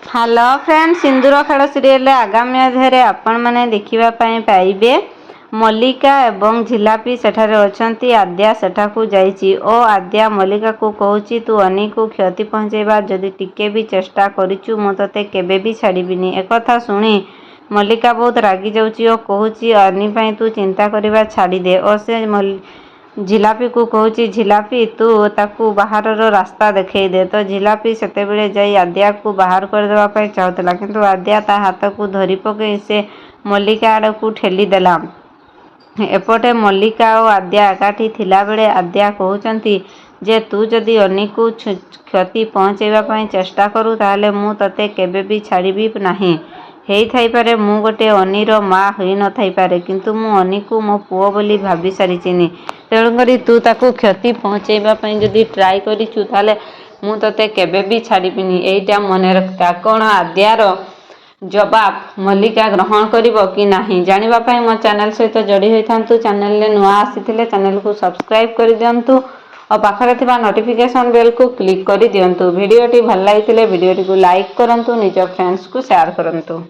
Hello friends, सिंदूर खेल serial आगामी अध्याय आपण मैंने देखा पाइबे मल्लिका एवं झिलापी सेठारे अछंती। आद्या सेठाकू जाइची ओ आद्या मल्लिका को कहूची तू अनी को क्षति पहुँचेबा जदि टिके भी चेष्टा करिचु मु तते केबे भी छाड़बिनी। एकथा शुणी मल्लिका बहुत रागी जाउची ओ कहूची अनी पई तू चिंता करबा छाड़ी दे। ओ से झिलापी को कहूची झिलापी तू ताकू बाहर रास्ता देखई दे। तो झिलापी सेतेबेले जाई आद्या को बाहर करदेवा पई चाहुतला किंतु आद्या ता हाथ को धरी पकई से मल्लिका आड़ को ठेली देला। एपटे मल्लिका और आद्या एकाठी थिला बेले आद्या कहउचंती जे तू जदि अनी को क्षति पहुँचेबा पई चेष्टा करू ताहले मु तते केबे भी छाड़बी नाही। हेई थाई पारे मु गोटे अनीर माँ होई न थाई पारे किंतु मु अनी को मो पुओ बोली भाभी सारिचिनी। तेणु करी तू ताकू क्षति पहुँचेबा पई जदि ट्राई करिचु ताहले मु तते केबे भी छाड़बिनी। एइटा मने रखता। कोन आद्यार जवाब मल्लिका ग्रहण करिवो कि नाही जानिबा पई मो चैनल सहित जोड़ी होइथांतु। चैनल ले नुआ आसीथिले चैनल को सब्सक्राइब करि दियंतु और पाखरे थिबा नोटिफिकेशन बेल को क्लिक करि दियंतु। वीडियोटी भल लागिथिले वीडियोटी को लाइक करंतु, निज फ्रेंड्स को शेयर करंतु।